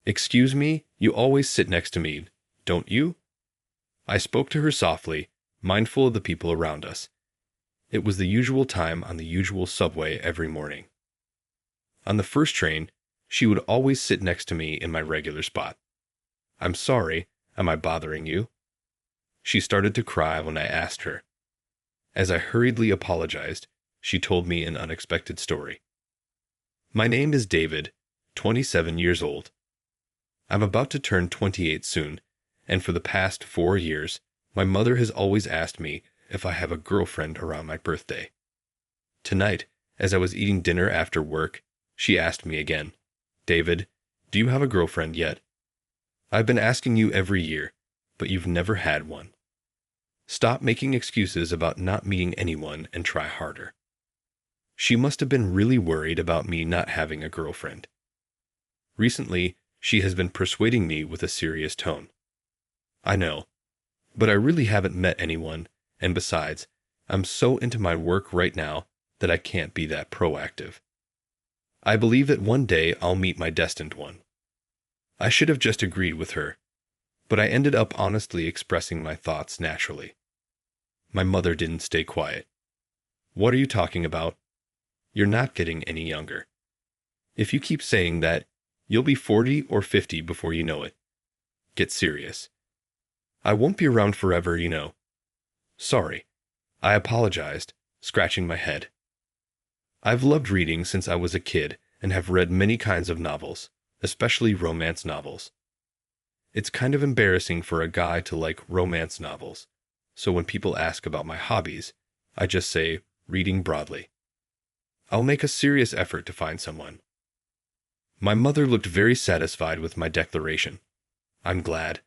"Excuse me, you always sit next to me, don't you?" I spoke to her softly, mindful of the people around us. It was the usual time on the usual subway every morning. On the first train, she would always sit next to me in my regular spot. "I'm sorry, am I bothering you?" She started to cry when I asked her. As I hurriedly apologized, she told me an unexpected story. "My name is David, 27 years old. I'm about to turn 28 soon, and for the past 4 years, my mother has always asked me if I have a girlfriend around my birthday. Tonight, as I was eating dinner after work, she asked me again, 'David, do you have a girlfriend yet? I've been asking you every year, but you've never had one. Stop making excuses about not meeting anyone and try harder.' She must have been really worried about me not having a girlfriend. Recently, she has been persuading me with a serious tone. I know, but I really haven't met anyone, and besides, I'm so into my work right now that I can't be that proactive. I believe that one day I'll meet my destined one. I should have just agreed with her, but I ended up honestly expressing my thoughts naturally. My mother didn't stay quiet. 'What are you talking about? You're not getting any younger. If you keep saying that, you'll be 40 or 50 before you know it. Get serious. I won't be around forever, you know.' Sorry. I apologized, scratching my head. I've loved reading since I was a kid and have read many kinds of novels, especially romance novels. It's kind of embarrassing for a guy to like romance novels, so when people ask about my hobbies, I just say reading broadly. I'll make a serious effort to find someone." My mother looked very satisfied with my declaration. "I'm glad.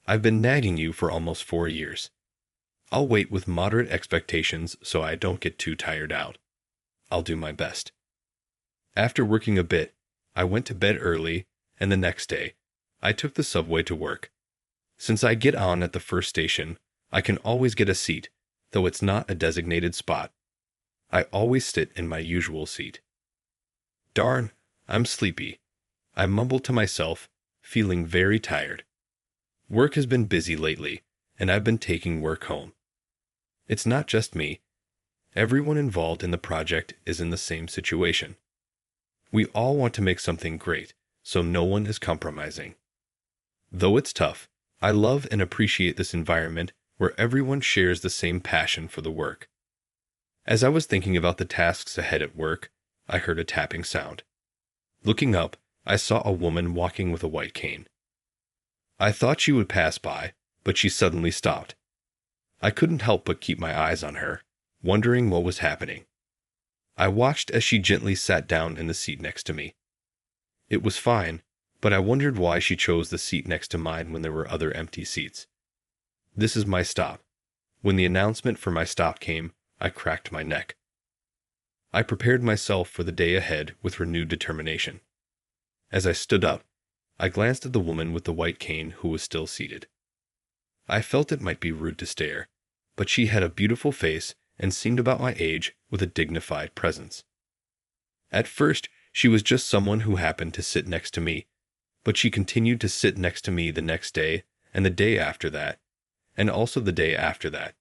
I've been nagging you for almost 4 years. I'll wait with moderate expectations so I don't get too tired out. I'll do my best." After working a bit, I went to bed early, and the next day, I took the subway to work. Since I get on at the first station, I can always get a seat, though it's not a designated spot. I always sit in my usual seat. "Darn, I'm sleepy," I mumbled to myself, feeling very tired. Work has been busy lately, and I've been taking work home. It's not just me. Everyone involved in the project is in the same situation. We all want to make something great, so no one is compromising. Though it's tough, I love and appreciate this environment where everyone shares the same passion for the work. As I was thinking about the tasks ahead at work, I heard a tapping sound. Looking up, I saw a woman walking with a white cane. I thought she would pass by, but she suddenly stopped. I couldn't help but keep my eyes on her, wondering what was happening. I watched as she gently sat down in the seat next to me. It was fine, but I wondered why she chose the seat next to mine when there were other empty seats. "This is my stop." When the announcement for my stop came, I cracked my neck. I prepared myself for the day ahead with renewed determination. As I stood up, I glanced at the woman with the white cane who was still seated. I felt it might be rude to stare, but she had a beautiful face and seemed about my age with a dignified presence. At first, she was just someone who happened to sit next to me, but she continued to sit next to me the next day and the day after that, and also the day after that.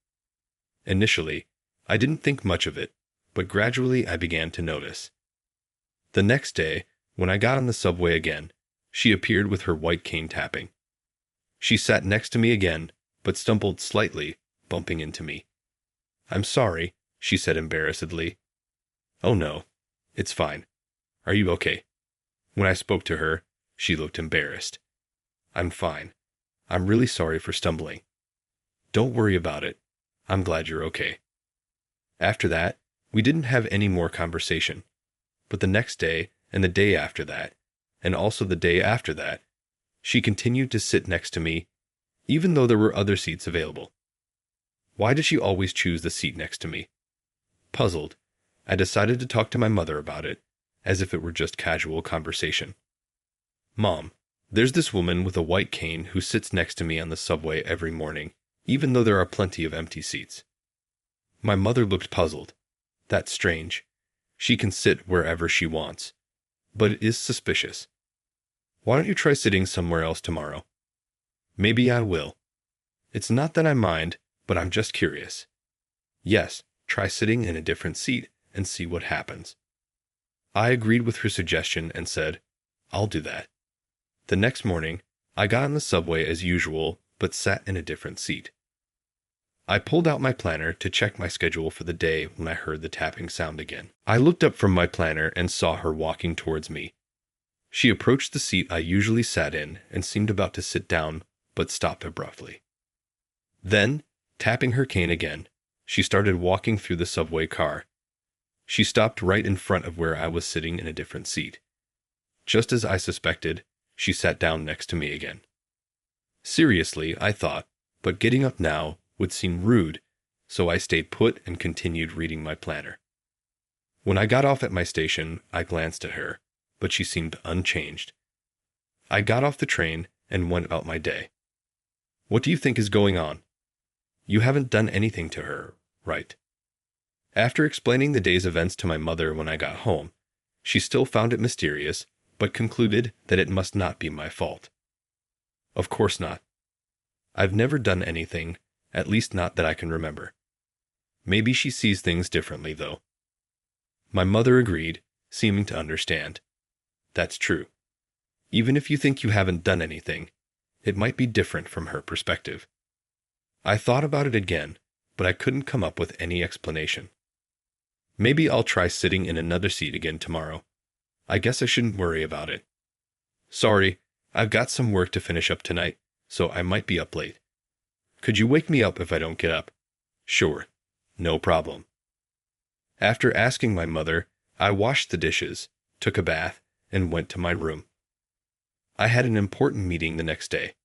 Initially, I didn't think much of it, but gradually I began to notice. The next day, when I got on the subway again, she appeared with her white cane tapping. She sat next to me again, but stumbled slightly, bumping into me. "I'm sorry," she said embarrassedly. "Oh no, it's fine. Are you okay?" When I spoke to her, she looked embarrassed. "I'm fine. I'm really sorry for stumbling." "Don't worry about it. I'm glad you're okay." After that, we didn't have any more conversation. But the next day, and the day after that, and also the day after that, she continued to sit next to me, even though there were other seats available. Why did she always choose the seat next to me? Puzzled, I decided to talk to my mother about it, as if it were just casual conversation. "Mom, there's this woman with a white cane who sits next to me on the subway every morning, even though there are plenty of empty seats." My mother looked puzzled. "That's strange. She can sit wherever she wants. But it is suspicious." Why don't you try sitting somewhere else tomorrow? Maybe I will. It's not that I mind, but I'm just curious. Yes, try sitting in a different seat and see what happens. I agreed with her suggestion and said, I'll do that. The next morning, I got on the subway as usual, but sat in a different seat. I pulled out my planner to check my schedule for the day when I heard the tapping sound again. I looked up from my planner and saw her walking towards me. She approached the seat I usually sat in and seemed about to sit down, but stopped abruptly. Then, tapping her cane again, she started walking through the subway car. She stopped right in front of where I was sitting in a different seat. Just as I suspected, she sat down next to me again. Seriously, I thought, but getting up now would seem rude, so I stayed put and continued reading my planner. When I got off at my station, I glanced at her, but she seemed unchanged. I got off the train and went about my day. What do you think is going on? You haven't done anything to her, right? After explaining the day's events to my mother when I got home, she still found it mysterious, but concluded that it must not be my fault. Of course not. I've never done anything, at least not that I can remember. Maybe she sees things differently, though. My mother agreed, seeming to understand. That's true. Even if you think you haven't done anything, it might be different from her perspective. I thought about it again, but I couldn't come up with any explanation. Maybe I'll try sitting in another seat again tomorrow. I guess I shouldn't worry about it. Sorry, I've got some work to finish up tonight, so I might be up late. Could you wake me up if I don't get up? Sure, no problem. After asking my mother, I washed the dishes, took a bath, and went to my room. I had an important meeting the next day.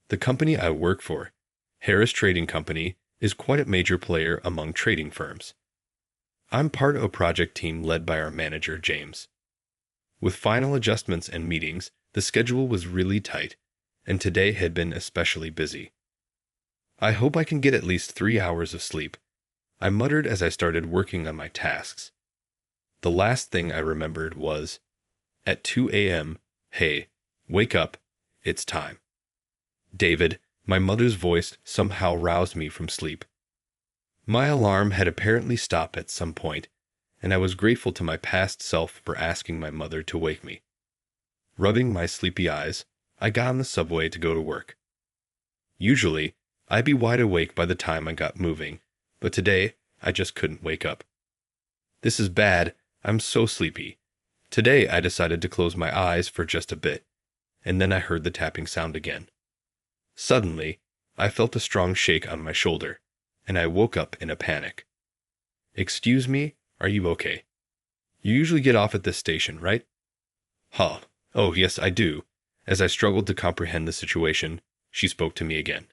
The company I work for, Harris Trading Company, is quite a major player among trading firms. I'm part of a project team led by our manager, James. With final adjustments and meetings, the schedule was really tight, and today had been especially busy. I hope I can get at least 3 hours of sleep, I muttered as I started working on my tasks. The last thing I remembered was, at 2 a.m., hey, wake up, it's time. David, my mother's voice somehow roused me from sleep. My alarm had apparently stopped at some point, and I was grateful to my past self for asking my mother to wake me. Rubbing my sleepy eyes, I got on the subway to go to work. Usually, I'd be wide awake by the time I got moving, but today, I just couldn't wake up. This is bad, I'm so sleepy. Today, I decided to close my eyes for just a bit, and then I heard the tapping sound again. Suddenly, I felt a strong shake on my shoulder, and I woke up in a panic. Excuse me, are you okay? You usually get off at this station, right? Huh, oh yes I do. As I struggled to comprehend the situation, she spoke to me again.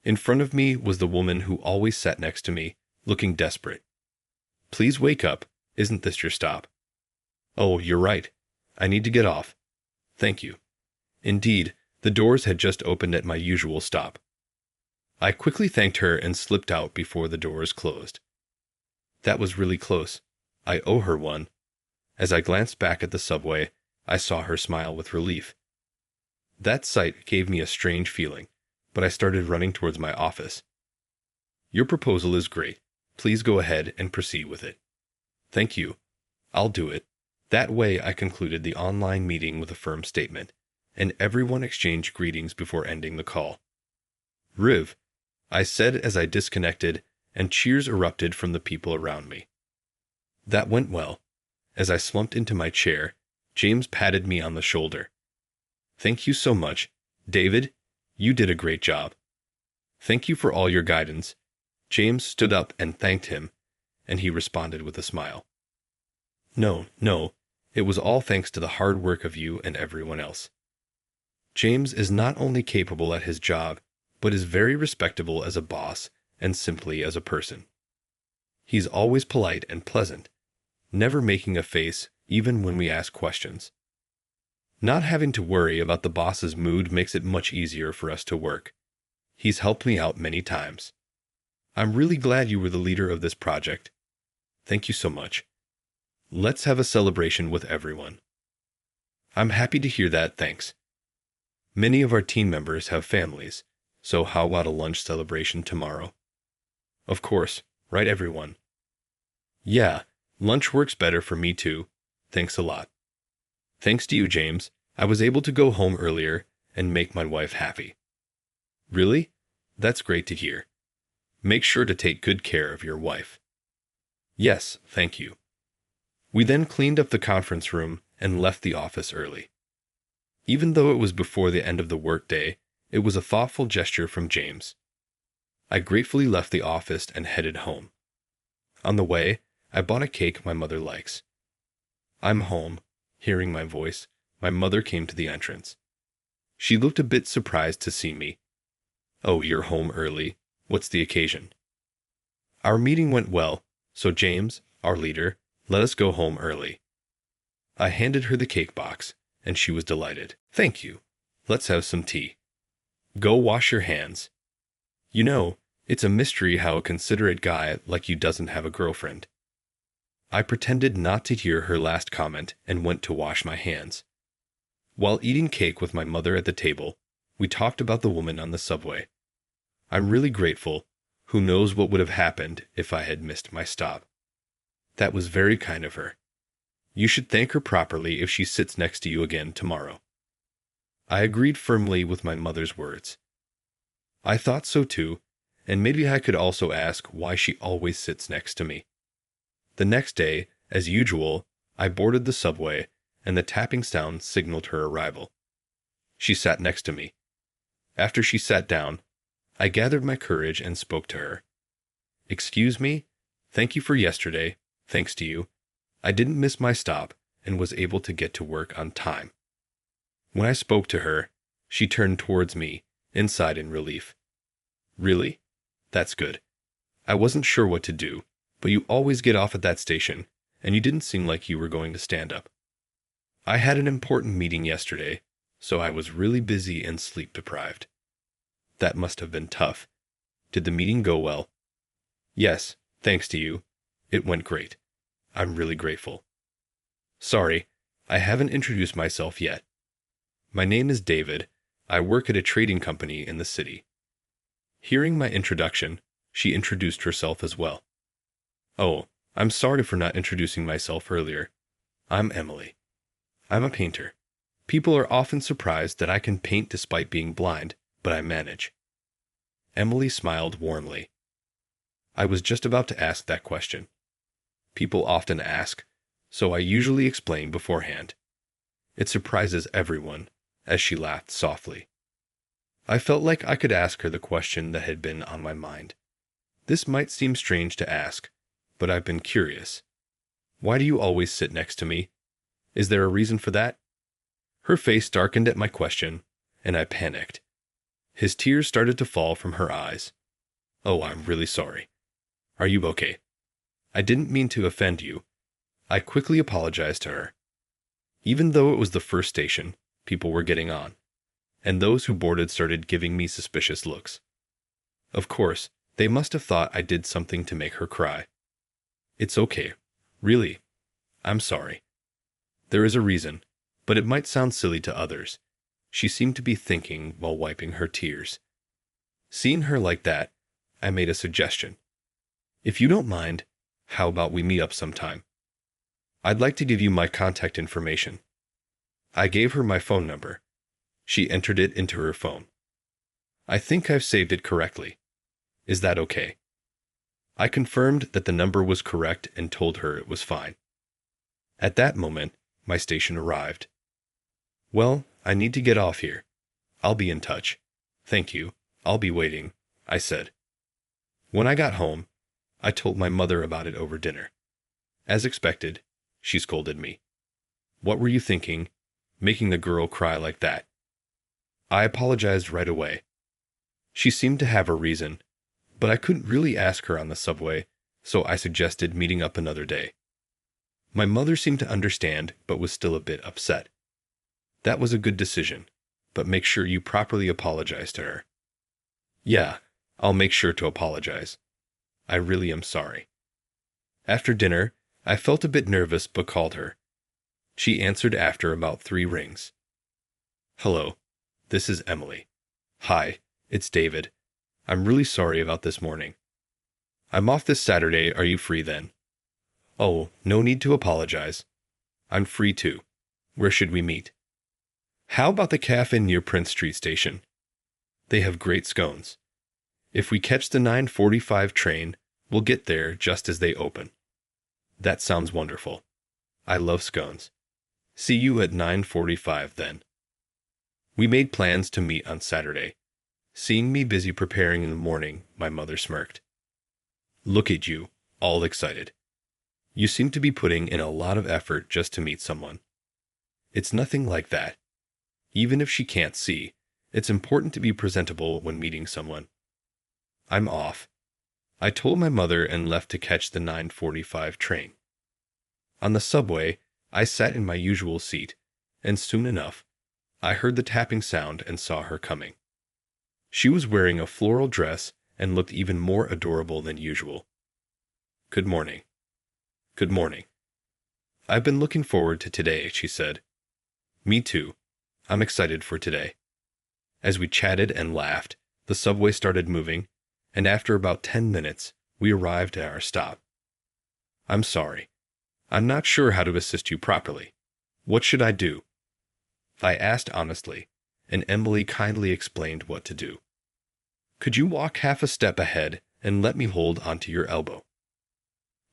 In front of me was the woman who always sat next to me, looking desperate. Please wake up, isn't this your stop? Oh, you're right. I need to get off. Thank you. Indeed, the doors had just opened at my usual stop. I quickly thanked her and slipped out before the doors closed. That was really close. I owe her one. As I glanced back at the subway, I saw her smile with relief. That sight gave me a strange feeling, but I started running towards my office. Your proposal is great. Please go ahead and proceed with it. Thank you. I'll do it. That way I concluded the online meeting with a firm statement, and everyone exchanged greetings before ending the call. Riv, I said as I disconnected, and cheers erupted from the people around me. That went well. As I slumped into my chair, James patted me on the shoulder. Thank you so much, David. You did a great job. Thank you for all your guidance. James stood up and thanked him, and he responded with a smile. No, it was all thanks to the hard work of you and everyone else. James is not only capable at his job, but is very respectable as a boss and simply as a person. He's always polite and pleasant, never making a face even when we ask questions. Not having to worry about the boss's mood makes it much easier for us to work. He's helped me out many times. I'm really glad you were the leader of this project. Thank you so much. Let's have a celebration with everyone. I'm happy to hear that, thanks. Many of our team members have families, so how about a lunch celebration tomorrow? Of course, right everyone? Yeah, lunch works better for me too. Thanks a lot. Thanks to you, James, I was able to go home earlier and make my wife happy. Really? That's great to hear. Make sure to take good care of your wife. Yes, thank you. We then cleaned up the conference room and left the office early. Even though it was before the end of the workday, it was a thoughtful gesture from James. I gratefully left the office and headed home. On the way, I bought a cake my mother likes. I'm home. Hearing my voice, my mother came to the entrance. She looked a bit surprised to see me. Oh, you're home early. What's the occasion? Our meeting went well, so James, our leader, let us go home early. I handed her the cake box, and she was delighted. Thank you. Let's have some tea. Go wash your hands. You know, it's a mystery how a considerate guy like you doesn't have a girlfriend. I pretended not to hear her last comment and went to wash my hands. While eating cake with my mother at the table, we talked about the woman on the subway. I'm really grateful. Who knows what would have happened if I had missed my stop. That was very kind of her. You should thank her properly if she sits next to you again tomorrow. I agreed firmly with my mother's words. I thought so too, and maybe I could also ask why she always sits next to me. The next day, as usual, I boarded the subway, and the tapping sound signaled her arrival. She sat next to me. After she sat down, I gathered my courage and spoke to her. Excuse me? Thank you for yesterday. Thanks to you, I didn't miss my stop and was able to get to work on time. When I spoke to her, she turned towards me, inside in relief. Really? That's good. I wasn't sure what to do, but you always get off at that station, and you didn't seem like you were going to stand up. I had an important meeting yesterday, so I was really busy and sleep-deprived. That must have been tough. Did the meeting go well? Yes, thanks to you. It went great. I'm really grateful. Sorry, I haven't introduced myself yet. My name is David. I work at a trading company in the city. Hearing my introduction, she introduced herself as well. Oh, I'm sorry for not introducing myself earlier. I'm Emily. I'm a painter. People are often surprised that I can paint despite being blind, but I manage. Emily smiled warmly. I was just about to ask that question. People often ask, so I usually explain beforehand. It surprises everyone, as she laughed softly. I felt like I could ask her the question that had been on my mind. This might seem strange to ask, but I've been curious. Why do you always sit next to me? Is there a reason for that? Her face darkened at my question, and I panicked. His tears started to fall from her eyes. Oh, I'm really sorry. Are you okay? I didn't mean to offend you. I quickly apologized to her. Even though it was the first station, people were getting on, and those who boarded started giving me suspicious looks. Of course, they must have thought I did something to make her cry. It's okay. Really. I'm sorry. There is a reason, but it might sound silly to others. She seemed to be thinking while wiping her tears. Seeing her like that, I made a suggestion. If you don't mind, how about we meet up sometime? I'd like to give you my contact information. I gave her my phone number. She entered it into her phone. I think I've saved it correctly. Is that okay? I confirmed that the number was correct and told her it was fine. At that moment, my station arrived. Well, I need to get off here. I'll be in touch. Thank you. I'll be waiting, I said. When I got home, I told my mother about it over dinner. As expected, she scolded me. What were you thinking, making the girl cry like that? I apologized right away. She seemed to have a reason, but I couldn't really ask her on the subway, so I suggested meeting up another day. My mother seemed to understand, but was still a bit upset. That was a good decision, but make sure you properly apologize to her. Yeah, I'll make sure to apologize. I really am sorry. After dinner, I felt a bit nervous but called her. She answered after about 3 rings. Hello, this is Emily. Hi, it's David. I'm really sorry about this morning. I'm off this Saturday. Are you free then? Oh, no need to apologize. I'm free too. Where should we meet? How about the cafe near Prince Street Station? They have great scones. If we catch the 9:45 train, we'll get there just as they open. That sounds wonderful. I love scones. See you at 9:45 then. We made plans to meet on Saturday. Seeing me busy preparing in the morning, my mother smirked. Look at you, all excited. You seem to be putting in a lot of effort just to meet someone. It's nothing like that. Even if she can't see, it's important to be presentable when meeting someone. I'm off. I told my mother and left to catch the 9:45 train. On the subway, I sat in my usual seat, and soon enough, I heard the tapping sound and saw her coming. She was wearing a floral dress and looked even more adorable than usual. Good morning. Good morning. I've been looking forward to today, she said. Me too. I'm excited for today. As we chatted and laughed, the subway started moving, and after about 10 minutes, we arrived at our stop. I'm sorry. I'm not sure how to assist you properly. What should I do? I asked honestly, and Emily kindly explained what to do. Could you walk half a step ahead and let me hold onto your elbow?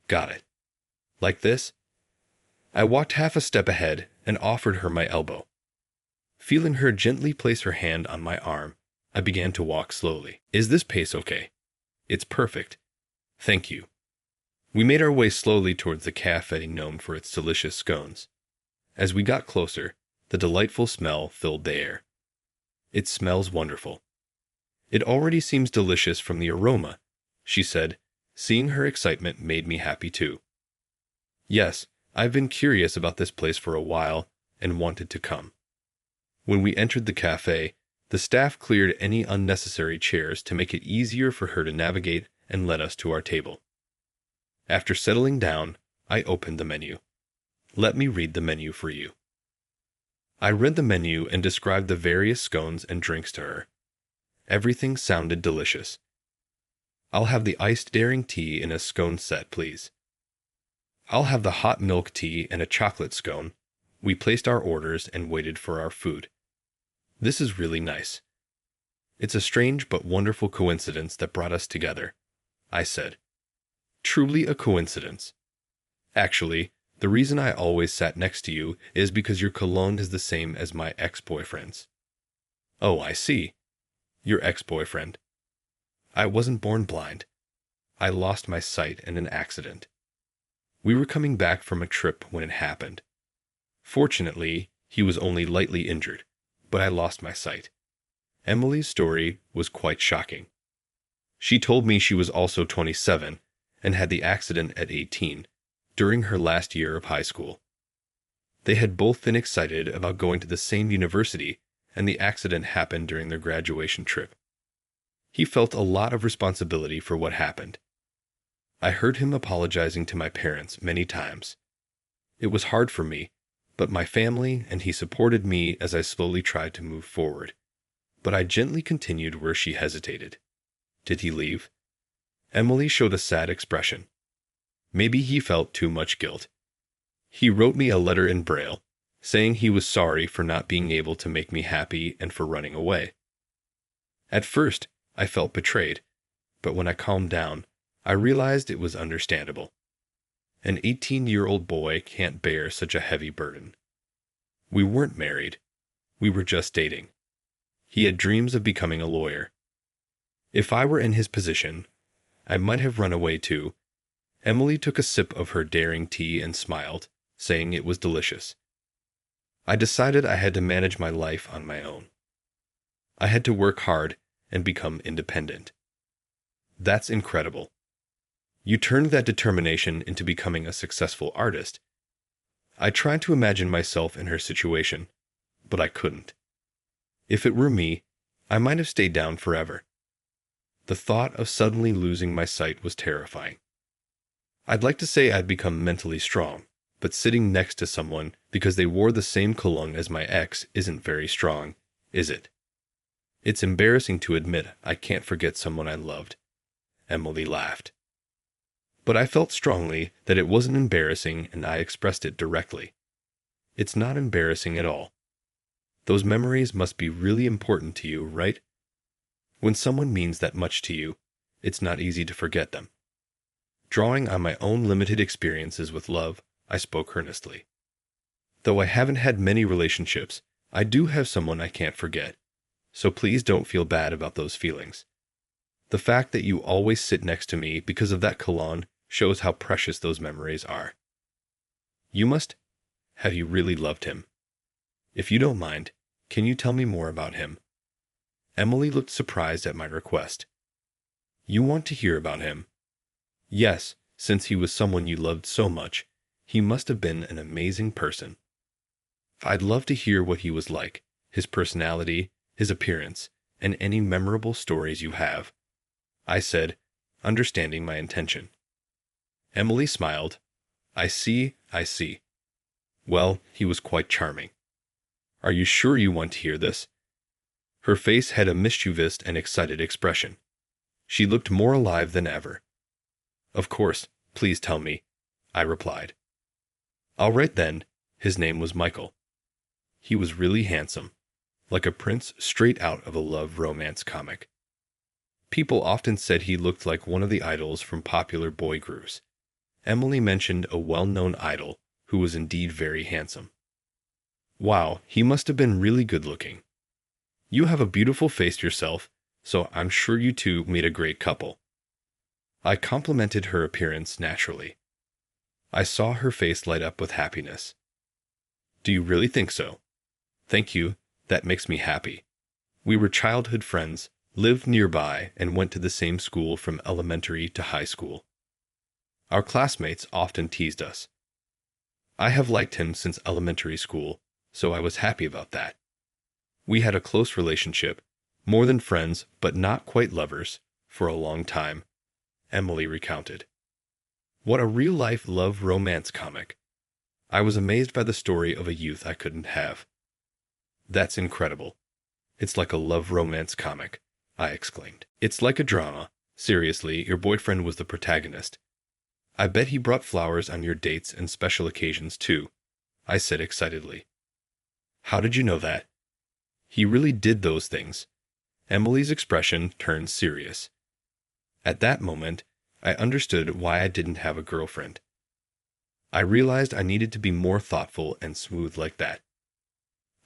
Got it. Like this? I walked half a step ahead and offered her my elbow. Feeling her gently place her hand on my arm, I began to walk slowly. Is this pace okay? It's perfect. Thank you. We made our way slowly towards the cafe known for its delicious scones. As we got closer, the delightful smell filled the air. It smells wonderful. It already seems delicious from the aroma, she said. Seeing her excitement made me happy too. Yes, I've been curious about this place for a while and wanted to come. When we entered the cafe, the staff cleared any unnecessary chairs to make it easier for her to navigate and led us to our table. After settling down, I opened the menu. Let me read the menu for you. I read the menu and described the various scones and drinks to her. Everything sounded delicious. I'll have the iced daring tea in a scone set, please. I'll have the hot milk tea and a chocolate scone. We placed our orders and waited for our food. This is really nice. It's a strange but wonderful coincidence that brought us together, I said. Truly a coincidence. Actually, the reason I always sat next to you is because your cologne is the same as my ex-boyfriend's. Oh, I see. Your ex-boyfriend. I wasn't born blind. I lost my sight in an accident. We were coming back from a trip when it happened. Fortunately, he was only lightly injured, but I lost my sight. Emily's story was quite shocking. She told me she was also 27 and had the accident at 18, during her last year of high school. They had both been excited about going to the same university, and the accident happened during their graduation trip. He felt a lot of responsibility for what happened. I heard him apologizing to my parents many times. It was hard for me, but my family and he supported me as I slowly tried to move forward. But I gently continued where she hesitated. Did he leave? Emily showed a sad expression. Maybe he felt too much guilt. He wrote me a letter in Braille, saying he was sorry for not being able to make me happy and for running away. At first, I felt betrayed, but when I calmed down, I realized it was understandable. An 18-year-old boy can't bear such a heavy burden. We weren't married. We were just dating. He had dreams of becoming a lawyer. If I were in his position, I might have run away too. Emily took a sip of her daring tea and smiled, saying it was delicious. I decided I had to manage my life on my own. I had to work hard and become independent. That's incredible. You turned that determination into becoming a successful artist. I tried to imagine myself in her situation, but I couldn't. If it were me, I might have stayed down forever. The thought of suddenly losing my sight was terrifying. I'd like to say I'd become mentally strong, but sitting next to someone because they wore the same cologne as my ex isn't very strong, is it? It's embarrassing to admit I can't forget someone I loved. Emily laughed. But I felt strongly that it wasn't embarrassing, and I expressed it directly. It's not embarrassing at all. Those memories must be really important to you, right? When someone means that much to you, it's not easy to forget them. Drawing on my own limited experiences with love, I spoke earnestly. Though I haven't had many relationships, I do have someone I can't forget, so please don't feel bad about those feelings. The fact that you always sit next to me because of that cologne shows how precious those memories are. You must have you really loved him? If you don't mind, can you tell me more about him? Emily looked surprised at my request. You want to hear about him? Yes, since he was someone you loved so much, he must have been an amazing person. I'd love to hear what he was like, his personality, his appearance, and any memorable stories you have, I said, understanding my intention. Emily smiled. I see. Well, he was quite charming. Are you sure you want to hear this? Her face had a mischievous and excited expression. She looked more alive than ever. Of course, please tell me, I replied. All right then, his name was Michael. He was really handsome, like a prince straight out of a love romance comic. People often said he looked like one of the idols from popular boy groups. Emily mentioned a well-known idol who was indeed very handsome. Wow, he must have been really good-looking. You have a beautiful face yourself, so I'm sure you two made a great couple. I complimented her appearance naturally. I saw her face light up with happiness. Do you really think so? Thank you, that makes me happy. We were childhood friends, lived nearby, and went to the same school from elementary to high school. Our classmates often teased us. I have liked him since elementary school, so I was happy about that. We had a close relationship, more than friends but not quite lovers, for a long time, Emily recounted. What a real-life love romance comic. I was amazed by the story of a youth I couldn't have. That's incredible. It's like a love romance comic, I exclaimed. It's like a drama. Seriously, your boyfriend was the protagonist. I bet he brought flowers on your dates and special occasions too, I said excitedly. How did you know that? He really did those things. Emily's expression turned serious. At that moment, I understood why I didn't have a girlfriend. I realized I needed to be more thoughtful and smooth like that.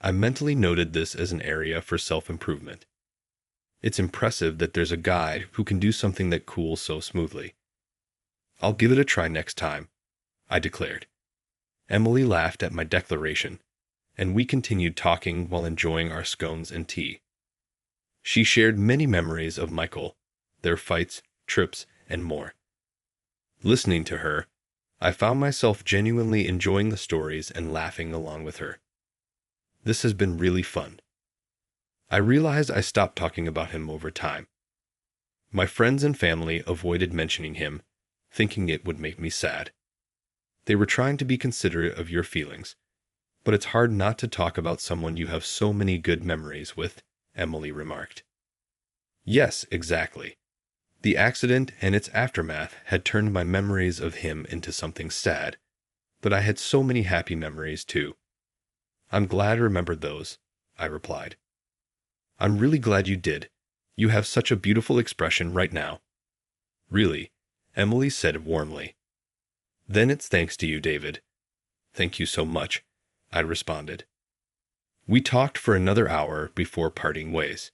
I mentally noted this as an area for self-improvement. It's impressive that there's a guy who can do something that cool so smoothly. I'll give it a try next time, I declared. Emily laughed at my declaration, and we continued talking while enjoying our scones and tea. She shared many memories of Michael, their fights, trips, and more. Listening to her, I found myself genuinely enjoying the stories and laughing along with her. This has been really fun. I realized I stopped talking about him over time. My friends and family avoided mentioning him, thinking it would make me sad. They were trying to be considerate of your feelings, but it's hard not to talk about someone you have so many good memories with, Emily remarked. Yes, exactly. The accident and its aftermath had turned my memories of him into something sad, but I had so many happy memories too. I'm glad I remembered those, I replied. I'm really glad you did. You have such a beautiful expression right now. Really, Emily said warmly. Then it's thanks to you, David. Thank you so much, I responded. We talked for another hour before parting ways.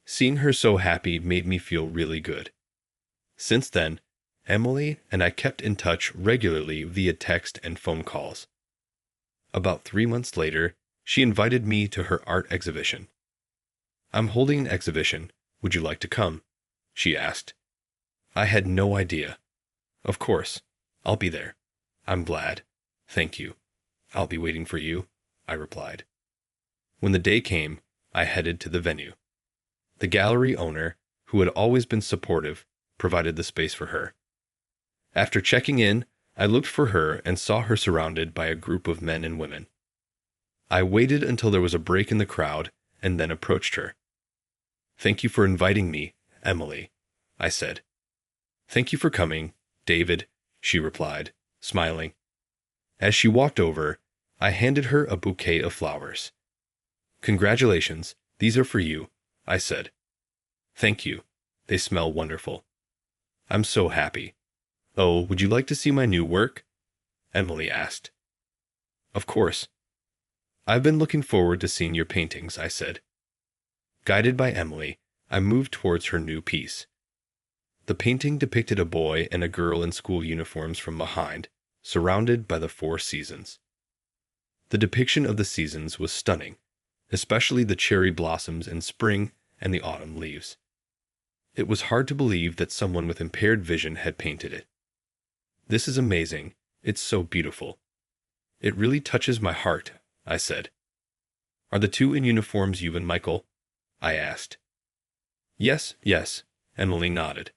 Seeing her so happy made me feel really good. Since then, Emily and I kept in touch regularly via text and phone calls. About 3 months later, she invited me to her art exhibition. I'm holding an exhibition. Would you like to come? She asked. I had no idea. Of course. I'll be there. I'm glad. Thank you. I'll be waiting for you, I replied. When the day came, I headed to the venue. The gallery owner, who had always been supportive, provided the space for her. After checking in, I looked for her and saw her surrounded by a group of men and women. I waited until there was a break in the crowd and then approached her. "Thank you for inviting me, Emily," I said. "Thank you for coming, David," she replied, smiling. As she walked over, I handed her a bouquet of flowers. "Congratulations, these are for you," I said. "Thank you. They smell wonderful." "I'm so happy." "Oh, would you like to see my new work?" Emily asked. "Of course." "I've been looking forward to seeing your paintings," I said. Guided by Emily, I moved towards her new piece. The painting depicted a boy and a girl in school uniforms from behind, surrounded by the 4 seasons. The depiction of the seasons was stunning, especially the cherry blossoms in spring and the autumn leaves. It was hard to believe that someone with impaired vision had painted it. "This is amazing. It's so beautiful. It really touches my heart," I said. "Are the 2 in uniforms you and Michael?" I asked. Yes, Emily nodded.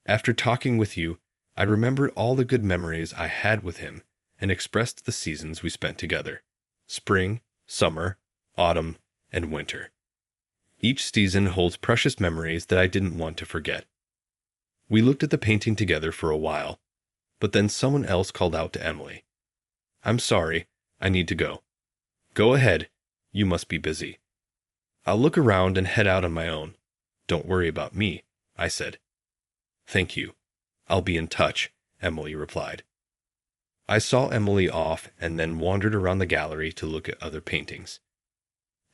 "After talking with you, I remembered all the good memories I had with him and expressed the seasons we spent together: spring, summer, autumn, and winter. Each season holds precious memories that I didn't want to forget." We looked at the painting together for a while, but then someone else called out to Emily, "I'm sorry, I need to go." "Go ahead, you must be busy." "I'll look around and head out on my own. Don't worry about me," I said. "Thank you. I'll be in touch," Emily replied. I saw Emily off and then wandered around the gallery to look at other paintings.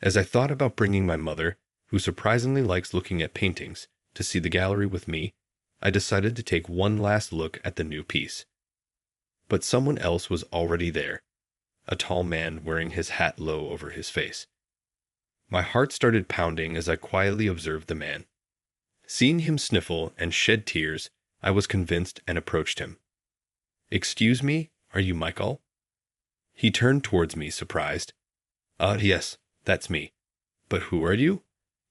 As I thought about bringing my mother, who surprisingly likes looking at paintings, to see the gallery with me, I decided to take one last look at the new piece. But someone else was already there, a tall man wearing his hat low over his face. My heart started pounding as I quietly observed the man. Seeing him sniffle and shed tears, I was convinced and approached him. "Excuse me, are you Michael?" He turned towards me, surprised. Yes, that's me. But who are you?"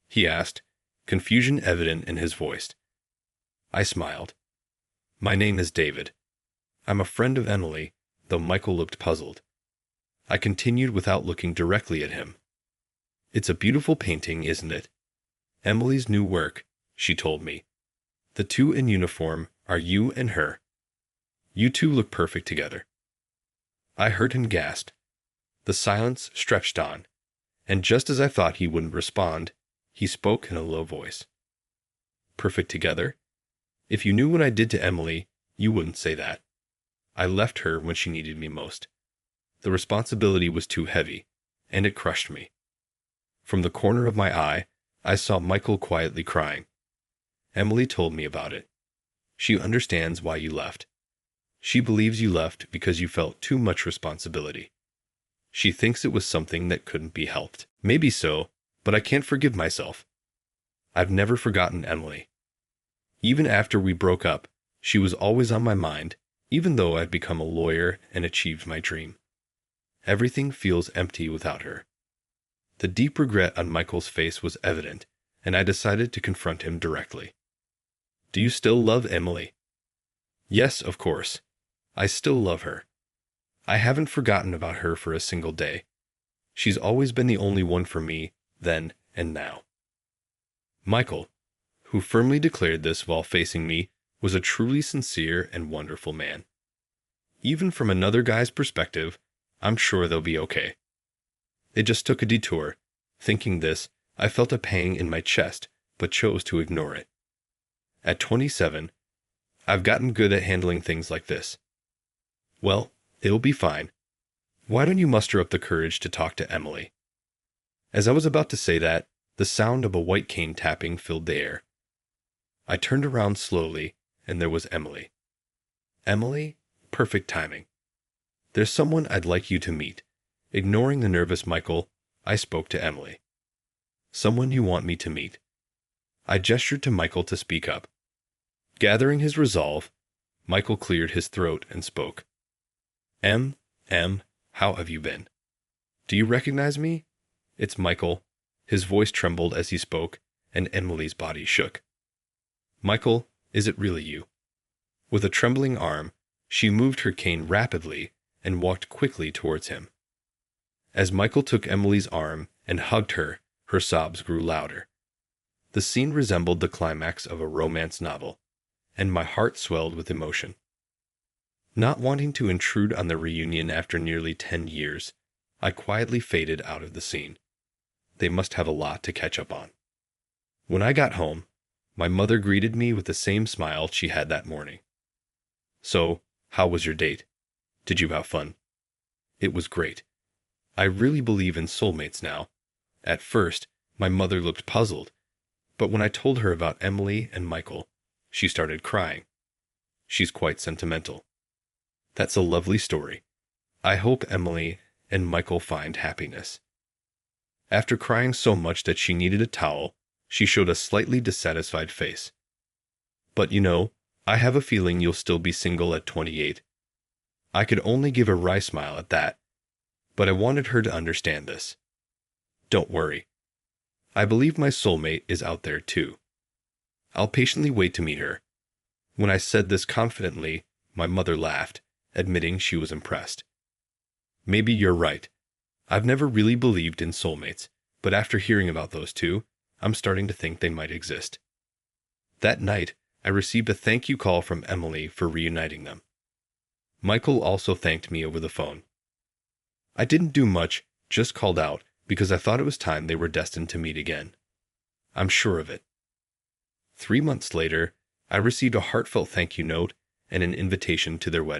he asked, confusion evident in his voice. I smiled. "My name is David. I'm a friend of Emily," though Michael looked puzzled. I continued without looking directly at him. "It's a beautiful painting, isn't it? Emily's new work," she told me. "The 2 in uniform are you and her. You 2 look perfect together." I heard him gasp. The silence stretched on, and just as I thought he wouldn't respond, he spoke in a low voice. "Perfect together? If you knew what I did to Emily, you wouldn't say that. I left her when she needed me most. The responsibility was too heavy, and it crushed me." From the corner of my eye, I saw Michael quietly crying. "Emily told me about it. She understands why you left. She believes you left because you felt too much responsibility. She thinks it was something that couldn't be helped." Maybe so, but I can't forgive myself. I've never forgotten Emily. Even after we broke up, she was always on my mind, even though I'd become a lawyer and achieved my dream. Everything feels empty without her. The deep regret on Michael's face was evident, and I decided to confront him directly. "Do you still love Emily?" "Yes, of course. I still love her. I haven't forgotten about her for a single day. She's always been the only one for me, then and now." Michael, who firmly declared this while facing me, was a truly sincere and wonderful man. Even from another guy's perspective, I'm sure they'll be okay. It just took a detour. Thinking this, I felt a pang in my chest, but chose to ignore it. At 27, I've gotten good at handling things like this. "Well, it'll be fine. Why don't you muster up the courage to talk to Emily?" As I was about to say that, the sound of a white cane tapping filled the air. I turned around slowly, and there was Emily. "Emily? Perfect timing. There's someone I'd like you to meet." Ignoring the nervous Michael, I spoke to Emily. "Someone you want me to meet." I gestured to Michael to speak up. Gathering his resolve, Michael cleared his throat and spoke. Em, how have you been? Do you recognize me?" "It's Michael." His voice trembled as he spoke, and Emily's body shook. "Michael, is it really you?" With a trembling arm, She moved her cane rapidly and walked quickly towards him. As Michael took Emily's arm and hugged her, her sobs grew louder. The scene resembled the climax of a romance novel, and my heart swelled with emotion. Not wanting to intrude on the reunion after nearly 10 years, I quietly faded out of the scene. They must have a lot to catch up on. When I got home, my mother greeted me with the same smile she had that morning. "So, how was your date? Did you have fun?" "It was great. I really believe in soulmates now." At first, my mother looked puzzled, but when I told her about Emily and Michael, she started crying. She's quite sentimental. "That's a lovely story. I hope Emily and Michael find happiness." After crying so much that she needed a towel, she showed a slightly dissatisfied face. "But you know, I have a feeling you'll still be single at 28. I could only give a wry smile at that, but I wanted her to understand this. "Don't worry. I believe my soulmate is out there too. I'll patiently wait to meet her." When I said this confidently, my mother laughed, admitting she was impressed. "Maybe you're right. I've never really believed in soulmates, but after hearing about those two, I'm starting to think they might exist." That night, I received a thank you call from Emily for reuniting them. Michael also thanked me over the phone. I didn't do much, just called out, because I thought it was time they were destined to meet again. I'm sure of it. 3 months later, I received a heartfelt thank you note and an invitation to their wedding.